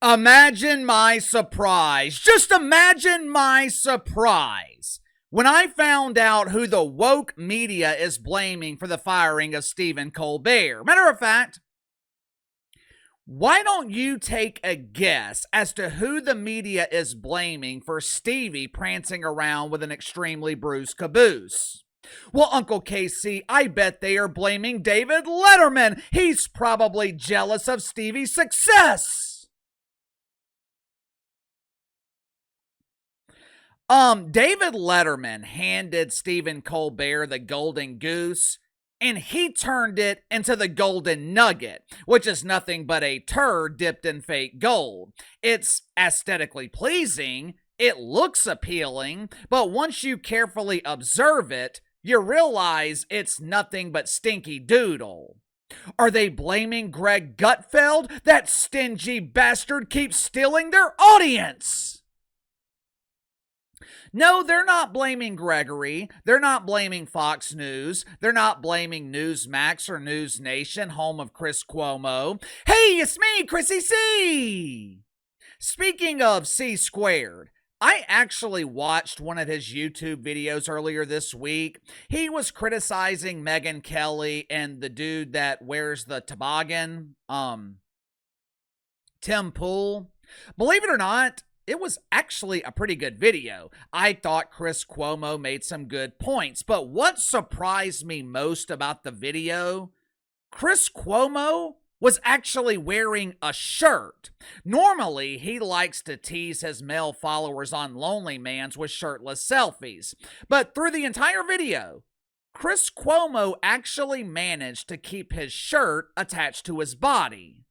Imagine my surprise. Just imagine my surprise when I found out who the woke media is blaming for the firing of Stephen Colbert. Matter of fact, why don't you take a guess as to who the media is blaming for Stevie prancing around with an extremely bruised caboose? Well, Uncle KC, I bet they are blaming David Letterman. He's probably jealous of Stevie's success. David Letterman handed Stephen Colbert the golden goose, and he turned it into the golden nugget, which is nothing but a turd dipped in fake gold. It's aesthetically pleasing, it looks appealing, but once you carefully observe it, you realize it's nothing but stinky doodle. Are they blaming Greg Gutfeld? That stingy bastard keeps stealing their audience! No, they're not blaming Gregory. They're not blaming Fox News. They're not blaming Newsmax or News Nation, home of Chris Cuomo. Hey, it's me, Chrissy C! Speaking of C squared, I actually watched one of his YouTube videos earlier this week. He was criticizing Megyn Kelly and the dude that wears the toboggan, Tim Pool. Believe it or not, it was actually a pretty good video. I thought Chris Cuomo made some good points, but what surprised me most about the video, Chris Cuomo was actually wearing a shirt. Normally, he likes to tease his male followers on Lonely Mans with shirtless selfies, but through the entire video, Chris Cuomo actually managed to keep his shirt attached to his body.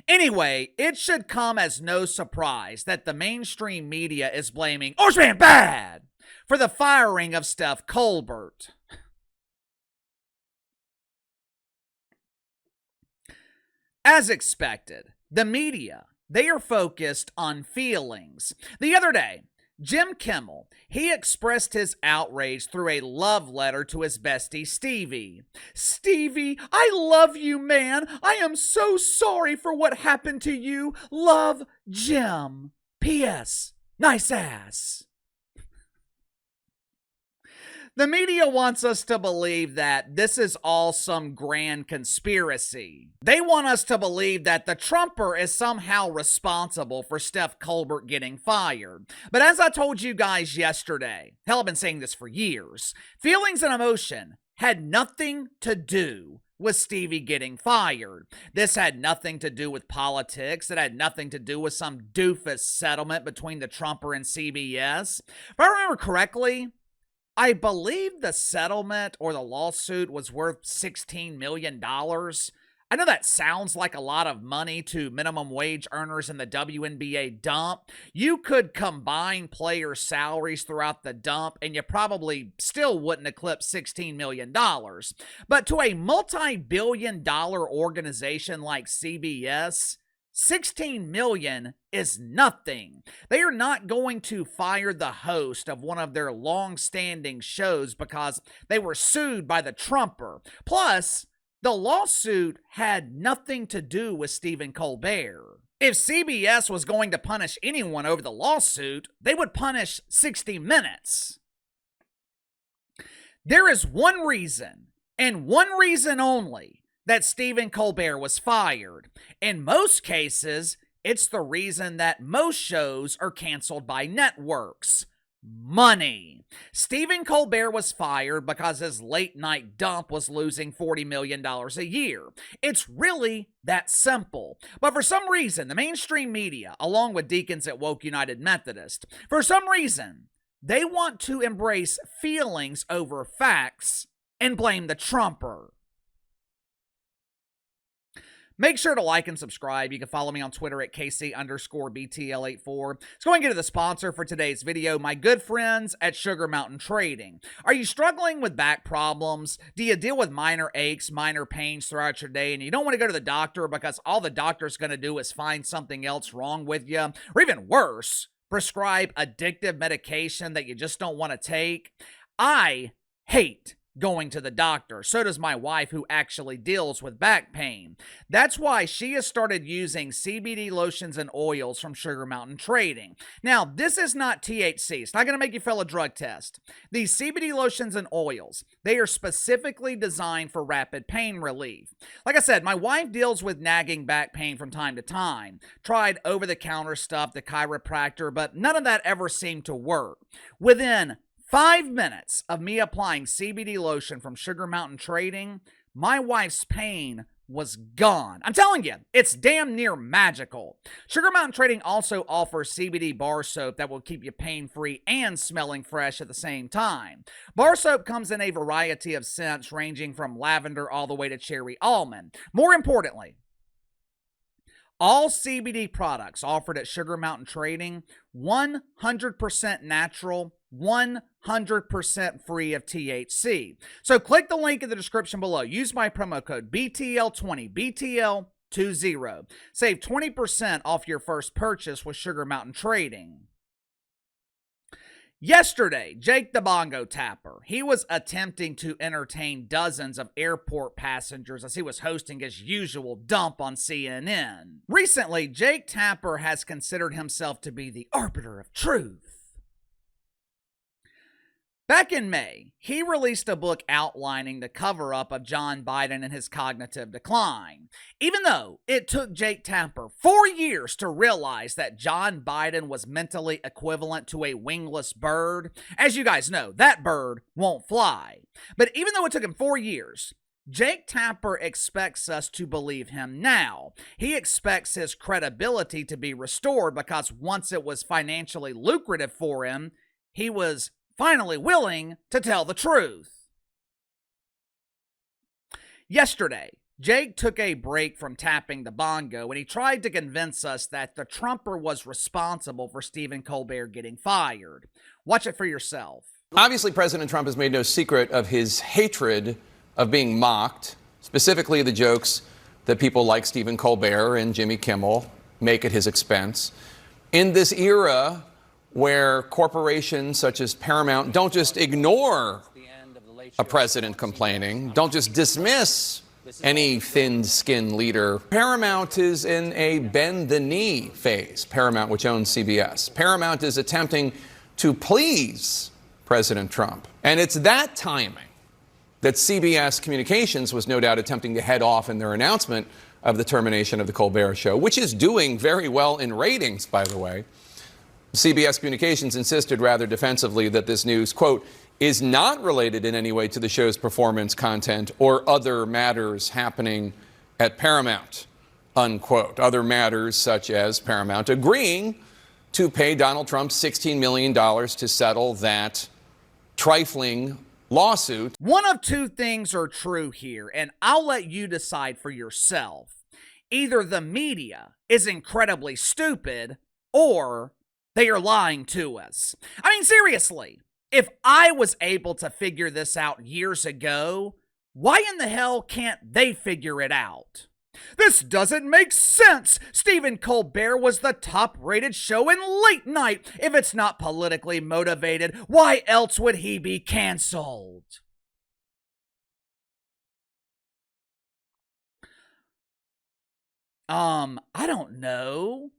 Anyway, it should come as no surprise that the mainstream media is blaming Orange Man Bad for the firing of Stephen Colbert. As expected, the media, they are focused on feelings. The other day, Jim Kimmel, he expressed his outrage through a love letter to his bestie, Stevie. Stevie, I love you, man. I am so sorry for what happened to you. Love, Jim. P.S. Nice ass. The media wants us to believe that this is all some grand conspiracy. They want us to believe that the Trumper is somehow responsible for Stephen Colbert getting fired. But as I told you guys yesterday, hell, I've been saying this for years, feelings and emotion had nothing to do with Stevie getting fired. This had nothing to do with politics. It had nothing to do with some doofus settlement between the Trumper and CBS. If I remember correctly, I believe the settlement or the lawsuit was worth $16 million. I know that sounds like a lot of money to minimum wage earners in the WNBA dump. You could combine player salaries throughout the dump and you probably still wouldn't eclipse $16 million. But to a multi-billion-dollar organization like CBS, $16 million is nothing. They are not going to fire the host of one of their long-standing shows because they were sued by the Trumper. Plus, the lawsuit had nothing to do with Stephen Colbert. If CBS was going to punish anyone over the lawsuit, they would punish 60 Minutes. There is one reason, and one reason only, that Stephen Colbert was fired. In most cases, it's the reason that most shows are canceled by networks. Money. Stephen Colbert was fired because his late night dump was losing $40 million a year. It's really that simple. But for some reason, the mainstream media, along with deacons at Woke United Methodist, for some reason, they want to embrace feelings over facts and blame the Trumper. Make sure to like and subscribe. You can follow me on Twitter at KC_BTL84. Let's go and get to the sponsor for today's video, my good friends at Sugar Mountain Trading. Are you struggling with back problems? Do you deal with minor aches, minor pains throughout your day, and you don't want to go to the doctor because all the doctor's going to do is find something else wrong with you? Or even worse, prescribe addictive medication that you just don't want to take? I hate going to the doctor. So does my wife, who actually deals with back pain. That's why she has started using CBD lotions and oils from Sugar Mountain Trading. Now, this is not THC. It's not going to make you fail a drug test. These CBD lotions and oils, they are specifically designed for rapid pain relief. Like I said, my wife deals with nagging back pain from time to time. Tried over-the-counter stuff, the chiropractor, but none of that ever seemed to work. Within 5 minutes of me applying CBD lotion from Sugar Mountain Trading, my wife's pain was gone. I'm telling you, it's damn near magical. Sugar Mountain Trading also offers CBD bar soap that will keep you pain-free and smelling fresh at the same time. Bar soap comes in a variety of scents ranging from lavender all the way to cherry almond. More importantly, all CBD products offered at Sugar Mountain Trading, 100% natural, 100% free of THC. So click the link in the description below. Use my promo code BTL20, BTL20. Save 20% off your first purchase with Sugar Mountain Trading. Yesterday, Jake the Bongo Tapper, he was attempting to entertain dozens of airport passengers as he was hosting his usual dump on CNN. Recently, Jake Tapper has considered himself to be the arbiter of truth. Back in May, he released a book outlining the cover-up of John Biden and his cognitive decline. Even though it took Jake Tapper 4 years to realize that John Biden was mentally equivalent to a wingless bird, as you guys know, that bird won't fly. But even though it took him 4 years, Jake Tapper expects us to believe him now. He expects his credibility to be restored because once it was financially lucrative for him, he was finally willing to tell the truth. Yesterday, Jake took a break from tapping the bongo and he tried to convince us that the Trumper was responsible for Stephen Colbert getting fired. Watch it for yourself. Obviously, President Trump has made no secret of his hatred of being mocked, specifically the jokes that people like Stephen Colbert and Jimmy Kimmel make at his expense. In this era where corporations such as Paramount don't just ignore a president complaining, don't just dismiss any thin-skinned leader. Paramount is in a bend-the-knee phase. Paramount, which owns CBS. Paramount is attempting to please President Trump. And it's that timing that CBS Communications was no doubt attempting to head off in their announcement of the termination of the Colbert Show, which is doing very well in ratings, by the way. CBS Communications insisted rather defensively that this news, quote, is not related in any way to the show's performance, content, or other matters happening at Paramount, unquote. Other matters such as Paramount agreeing to pay Donald Trump $16 million to settle that trifling lawsuit. One of two things are true here, and I'll let you decide for yourself. Either the media is incredibly stupid, or they are lying to us. I mean, seriously, if I was able to figure this out years ago, why in the hell can't they figure it out? This doesn't make sense. Stephen Colbert was the top-rated show in late night. If it's not politically motivated, why else would he be canceled? I don't know.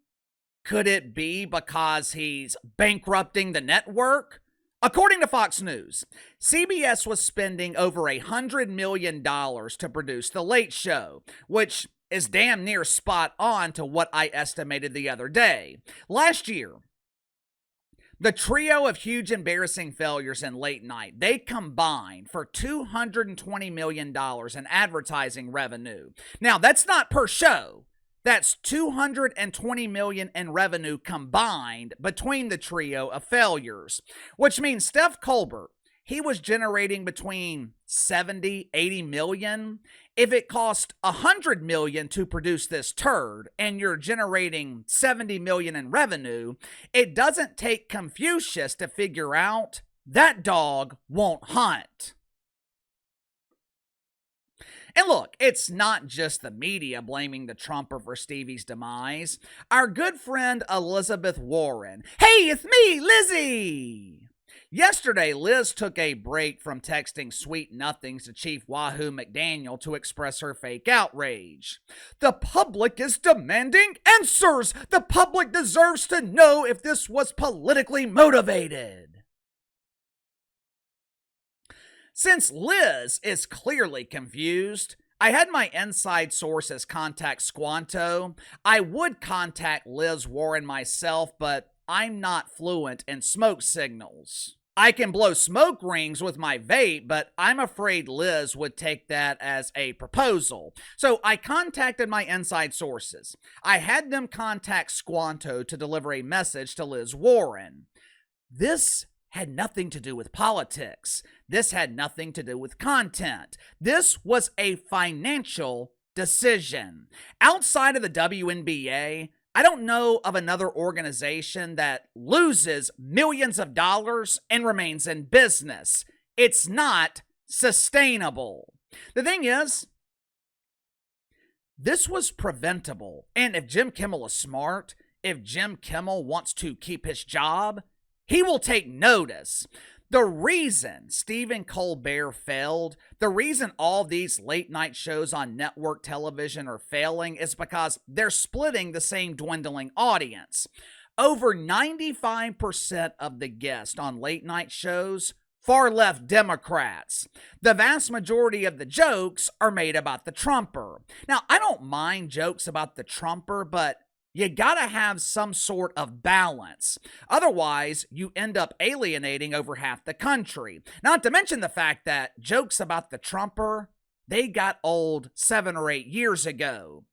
Could it be because he's bankrupting the network? According to Fox News, CBS was spending over $100 million to produce The Late Show, which is damn near spot on to what I estimated the other day. Last year, the trio of huge embarrassing failures in late night, they combined for $220 million in advertising revenue. Now, that's not per show. That's $220 million in revenue combined between the trio of failures, which means Steph Colbert, he was generating between 70, 80 million. If it cost 100 million to produce this turd and you're generating 70 million in revenue, it doesn't take Confucius to figure out that dog won't hunt. And look, it's not just the media blaming the Trumper for Stevie's demise. Our good friend Elizabeth Warren, hey, it's me, Lizzie! Yesterday, Liz took a break from texting sweet nothings to Chief Wahoo McDaniel to express her fake outrage. The public is demanding answers. The public deserves to know if this was politically motivated. Since Liz is clearly confused, I had my inside sources contact Squanto. I would contact Liz Warren myself, but I'm not fluent in smoke signals. I can blow smoke rings with my vape, but I'm afraid Liz would take that as a proposal. So I contacted my inside sources. I had them contact Squanto to deliver a message to Liz Warren. This had nothing to do with politics. This had nothing to do with content. This was a financial decision. Outside of the WNBA, I don't know of another organization that loses millions of dollars and remains in business. It's not sustainable. The thing is, this was preventable. And if Jim Kimmel is smart, if Jim Kimmel wants to keep his job, he will take notice. The reason Stephen Colbert failed, the reason all these late night shows on network television are failing is because they're splitting the same dwindling audience. Over 95% of the guests on late night shows far left Democrats. The vast majority of the jokes are made about the Trumper. Now, I don't mind jokes about the Trumper, but you gotta have some sort of balance. Otherwise, you end up alienating over half the country. Not to mention the fact that jokes about the Trumper, they got old 7 or 8 years ago.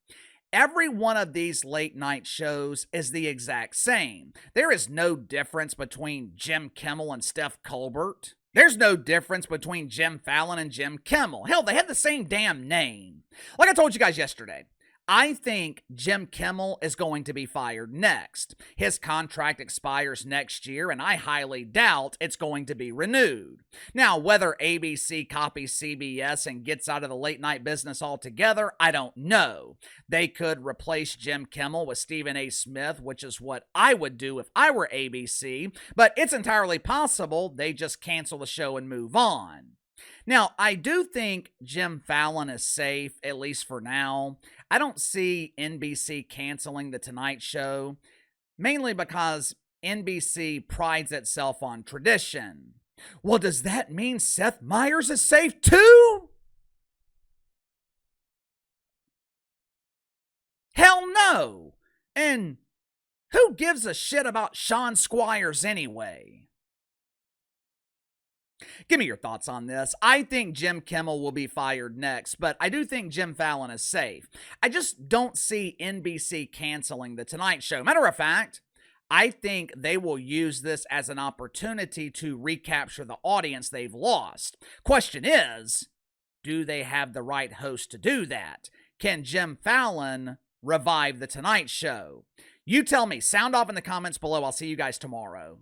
Every one of these late night shows is the exact same. There is no difference between Jim Kimmel and Stephen Colbert. There's no difference between Jim Fallon and Jim Kimmel. Hell, they have the same damn name. Like I told you guys yesterday, I think Jim Kimmel is going to be fired next. His contract expires next year, and I highly doubt it's going to be renewed. Now, whether ABC copies CBS and gets out of the late night business altogether, I don't know. They could replace Jim Kimmel with Stephen A. Smith, which is what I would do if I were ABC, but it's entirely possible they just cancel the show and move on. Now, I do think Jim Fallon is safe, at least for now. I don't see NBC canceling The Tonight Show, mainly because NBC prides itself on tradition. Well, does that mean Seth Meyers is safe too? Hell no! And who gives a shit about Sean Squires anyway? Give me your thoughts on this. I think Jim Kimmel will be fired next, but I do think Jim Fallon is safe. I just don't see NBC canceling The Tonight Show. Matter of fact, I think they will use this as an opportunity to recapture the audience they've lost. Question is, do they have the right host to do that? Can Jim Fallon revive The Tonight Show? You tell me. Sound off in the comments below. I'll see you guys tomorrow.